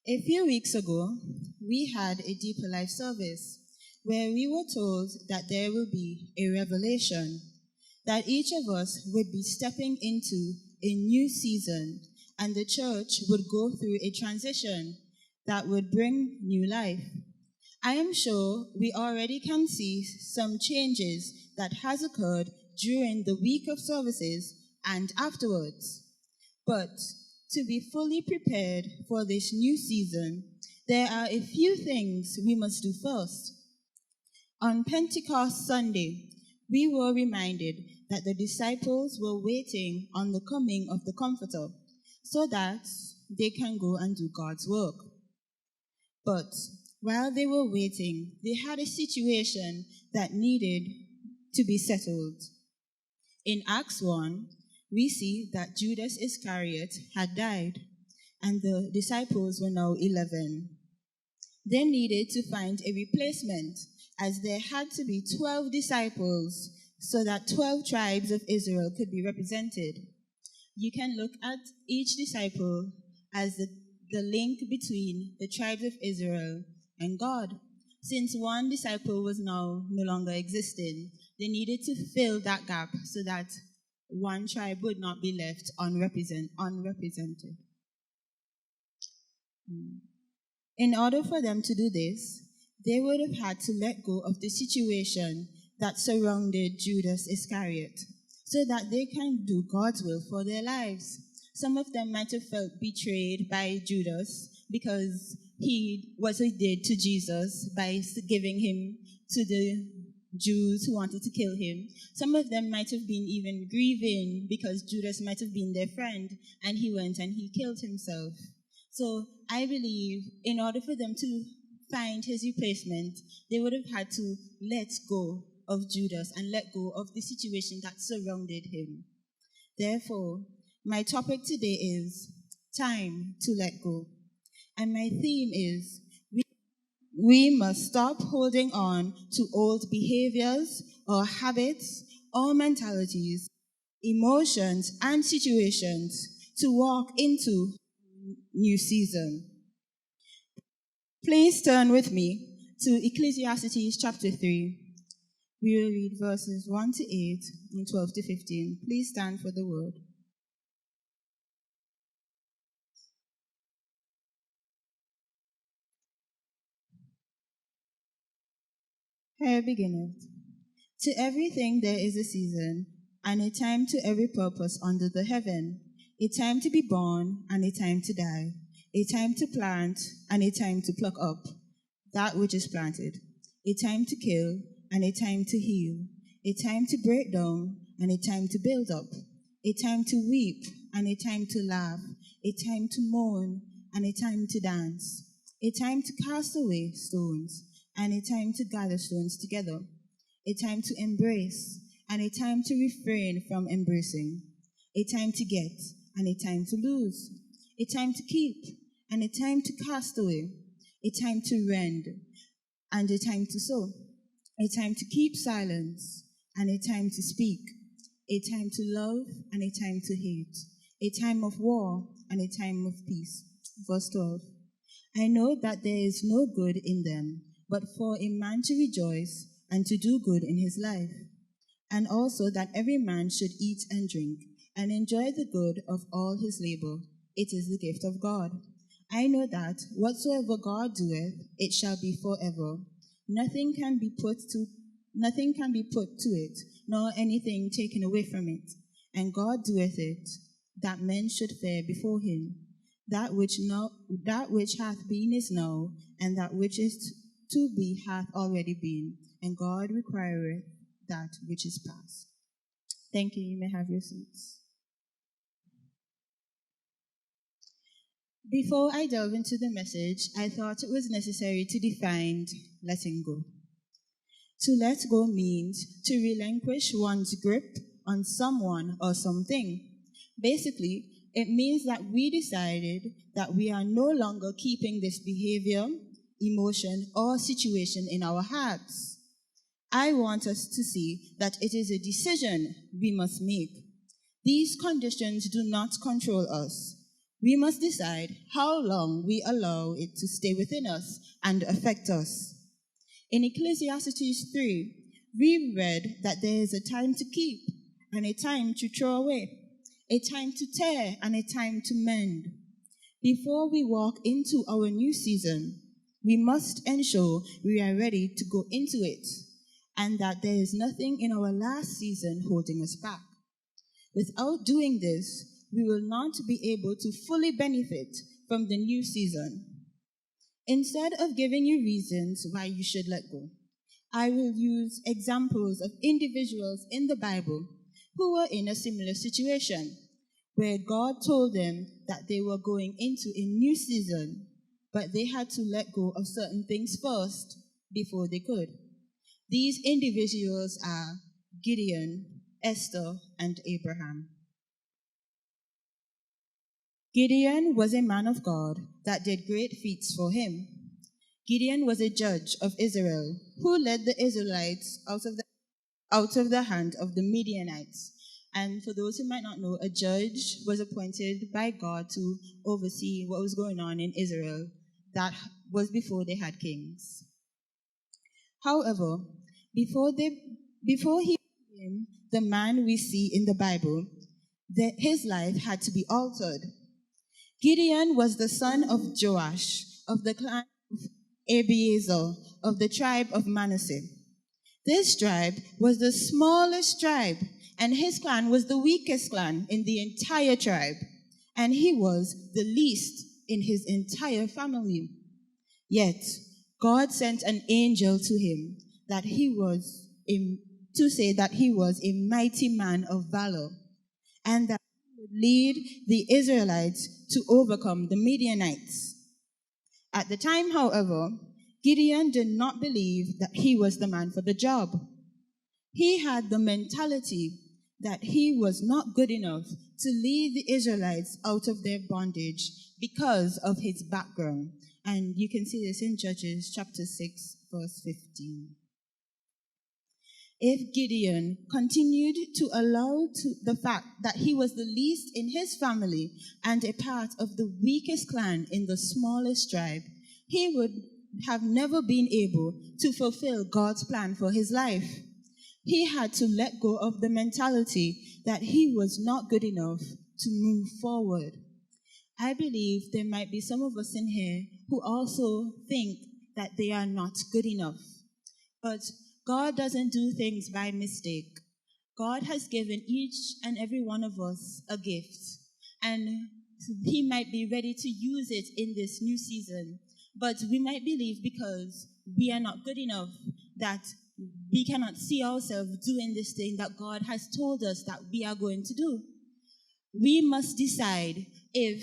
A few weeks ago, we had a deeper life service where we were told that there will be a revelation, that each of us would be stepping into a new season and the church would go through a transition that would bring new life. I am sure we already can see some changes that has occurred during the week of services and afterwards. But to be fully prepared for this new season, there are a few things we must do first. On Pentecost Sunday, we were reminded that the disciples were waiting on the coming of the Comforter so that they can go and do God's work. But while they were waiting, they had a situation that needed to be settled. In Acts 1, we see that Judas Iscariot had died, and the disciples were now 11. They needed to find a replacement, as there had to be 12 disciples so that 12 tribes of Israel could be represented. You can look at each disciple as the link between the tribes of Israel and God. Since one disciple was now no longer existing, they needed to fill that gap so that one tribe would not be left unrepresented. In order for them to do this, they would have had to let go of the situation that surrounded Judas Iscariot so that they can do God's will for their lives. Some of them might have felt betrayed by Judas because what he did to Jesus by giving him to the Jews who wanted to kill him. Some of them might have been even grieving because Judas might have been their friend and he went and he killed himself. So I believe in order for them to find his replacement, they would have had to let go of Judas and let go of the situation that surrounded him. Therefore, my topic today is time to let go. And my theme is we must stop holding on to old behaviors or habits or mentalities, emotions and situations to walk into new season. Please turn with me to Ecclesiastes chapter 3. We will read verses 1 to 8 and 12 to 15. Please stand for the word. Here beginneth. To everything there is a season, and a time to every purpose under the heaven, a time to be born, and a time to die, a time to plant, and a time to pluck up that which is planted, a time to kill, and a time to heal, a time to break down, and a time to build up, a time to weep, and a time to laugh, a time to mourn, and a time to dance, a time to cast away stones, and a time to gather stones together, a time to embrace, and a time to refrain from embracing, a time to get, and a time to lose, a time to keep, and a time to cast away, a time to rend, and a time to sow, a time to keep silence, and a time to speak, a time to love, and a time to hate, a time of war, and a time of peace. Verse 12. I know that there is no good in them, but for a man to rejoice and to do good in his life, and also that every man should eat and drink, and enjoy the good of all his labor. It is the gift of God. I know that whatsoever God doeth, it shall be forever. Nothing can be put to it, nor anything taken away from it. And God doeth it, that men should fear before him. That which hath been is now, and that which is to be hath already been, and God requireth that which is past. Thank you. You may have your seats. Before I delve into the message, I thought it was necessary to define letting go. To let go means to relinquish one's grip on someone or something. Basically, it means that we decided that we are no longer keeping this behavior, emotion, or situation in our hearts. I want us to see that it is a decision we must make. These conditions do not control us. We must decide how long we allow it to stay within us and affect us. In Ecclesiastes 3, we read that there is a time to keep and a time to throw away, a time to tear and a time to mend. Before we walk into our new season, we must ensure we are ready to go into it and that there is nothing in our last season holding us back. Without doing this, we will not be able to fully benefit from the new season. Instead of giving you reasons why you should let go, I will use examples of individuals in the Bible who were in a similar situation, where God told them that they were going into a new season, but they had to let go of certain things first before they could. These individuals are Gideon, Esther, and Abraham. Gideon was a man of God that did great feats for him. Gideon was a judge of Israel who led the Israelites out of the hand of the Midianites. And for those who might not know, a judge was appointed by God to oversee what was going on in Israel. That was before they had kings. However, before he became the man we see in the Bible, his life had to be altered. Gideon was the son of Joash, of the clan of Abiezer, of the tribe of Manasseh. This tribe was the smallest tribe, and his clan was the weakest clan in the entire tribe, and he was the least in his entire family. Yet, God sent an angel to him to say that he was a mighty man of valor, and that he would lead the Israelites to overcome the Midianites. At the time, however, Gideon did not believe that he was the man for the job. He had the mentality that he was not good enough to lead the Israelites out of their bondage because of his background. And you can see this in Judges chapter 6, verse 15. If Gideon continued to allow the fact that he was the least in his family and a part of the weakest clan in the smallest tribe, he would have never been able to fulfill God's plan for his life. He had to let go of the mentality that he was not good enough to move forward. I believe there might be some of us in here who also think that they are not good enough. But God doesn't do things by mistake. God has given each and every one of us a gift, and he might be ready to use it in this new season. But we might believe because we are not good enough that we cannot see ourselves doing this thing that God has told us that we are going to do. We must decide if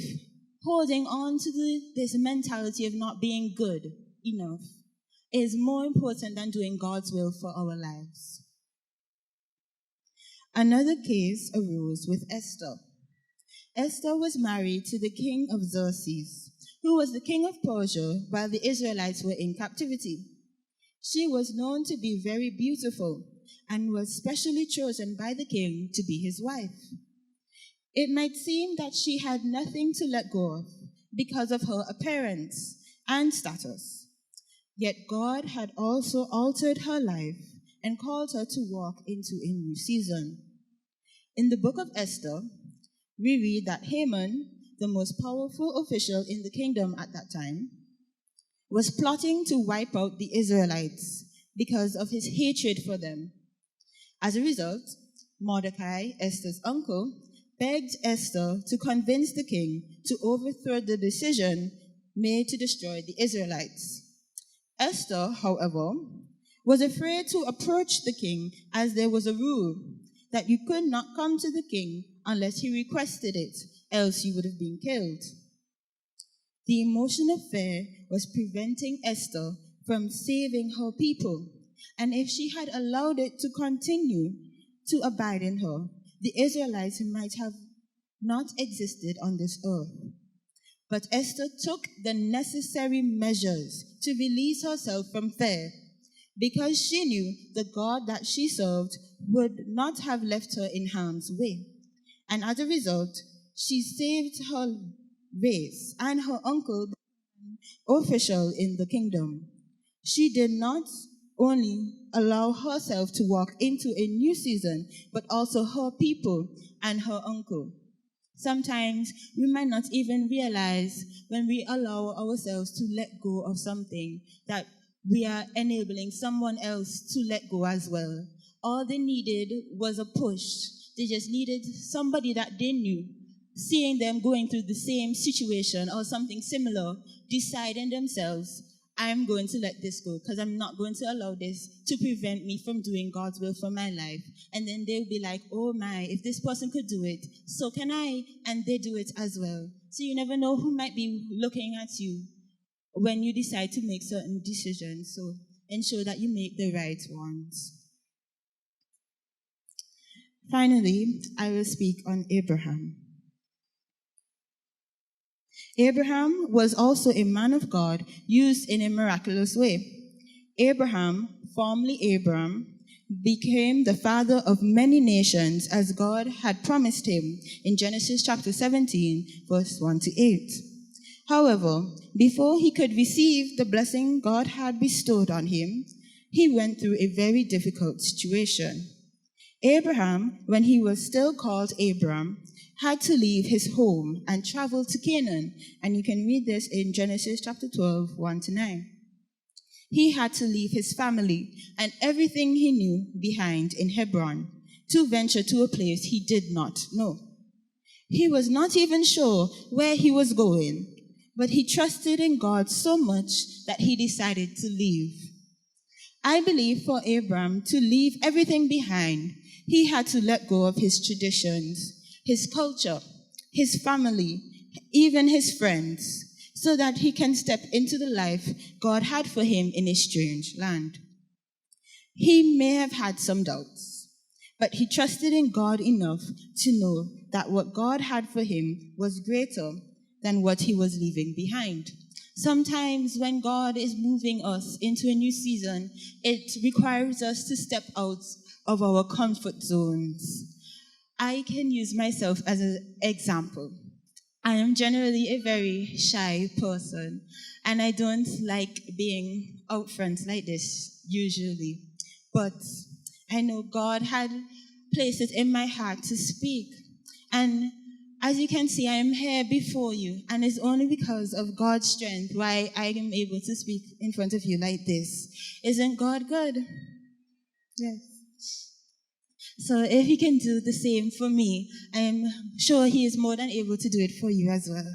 holding on to this mentality of not being good enough is more important than doing God's will for our lives. Another case arose with Esther. Esther was married to the king of Xerxes, who was the king of Persia while the Israelites were in captivity. She was known to be very beautiful and was specially chosen by the king to be his wife. It might seem that she had nothing to let go of because of her appearance and status. Yet God had also altered her life and called her to walk into a new season. In the book of Esther, we read that Haman, the most powerful official in the kingdom at that time, was plotting to wipe out the Israelites because of his hatred for them. As a result, Mordecai, Esther's uncle, begged Esther to convince the king to overthrow the decision made to destroy the Israelites. Esther, however, was afraid to approach the king, as there was a rule that you could not come to the king unless he requested it, else you would have been killed. The emotion of fear was preventing Esther from saving her people, and if she had allowed it to continue to abide in her, the Israelites might have not existed on this earth. But Esther took the necessary measures to release herself from fear, because she knew the God that she served would not have left her in harm's way. And as a result, she saved her race, and her uncle official in the kingdom. She did not only allow herself to walk into a new season, but also her people and her uncle. Sometimes we might not even realize when we allow ourselves to let go of something that we are enabling someone else to let go as well. All they needed was a push. They just needed somebody that they knew, seeing them going through the same situation or something similar, deciding themselves, I'm going to let this go because I'm not going to allow this to prevent me from doing God's will for my life. And then they'll be like, oh my, if this person could do it, so can I. And they do it as well. So you never know who might be looking at you when you decide to make certain decisions. So ensure that you make the right ones. Finally, I will speak on Abraham. Abraham was also a man of God used in a miraculous way. Abraham, formerly Abram, became the father of many nations as God had promised him in Genesis chapter 17, verse 1 to 8. However, before he could receive the blessing God had bestowed on him, he went through a very difficult situation. Abraham, when he was still called Abram, had to leave his home and travel to Canaan. And you can read this in Genesis chapter 12, 1 to 9. He had to leave his family and everything he knew behind in Hebron to venture to a place he did not know. He was not even sure where he was going, but he trusted in God so much that he decided to leave. I believe for Abram to leave everything behind, he had to let go of his traditions, his culture, his family, even his friends, so that he can step into the life God had for him in a strange land. He may have had some doubts, but he trusted in God enough to know that what God had for him was greater than what he was leaving behind. Sometimes when God is moving us into a new season, it requires us to step out of our comfort zones. I can use myself as an example. I am generally a very shy person, and I don't like being out front like this usually. But I know God had placed it in my heart to speak. And as you can see, I am here before you, and it's only because of God's strength why I am able to speak in front of you like this. Isn't God good? Yes. So if he can do the same for me, I am sure he is more than able to do it for you as well.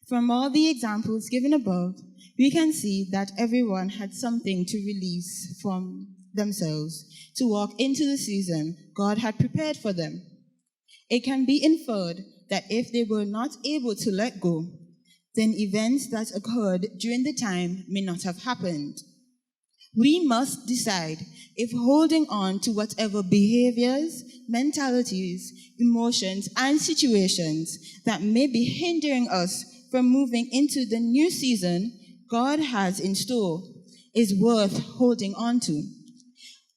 From all the examples given above, we can see that everyone had something to release from themselves to walk into the season God had prepared for them. It can be inferred that if they were not able to let go, then events that occurred during the time may not have happened. We must decide if holding on to whatever behaviors, mentalities, emotions, and situations that may be hindering us from moving into the new season God has in store is worth holding on to.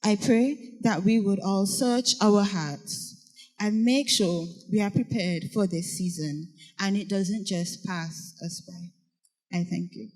I pray that we would all search our hearts and make sure we are prepared for this season and it doesn't just pass us by. I thank you.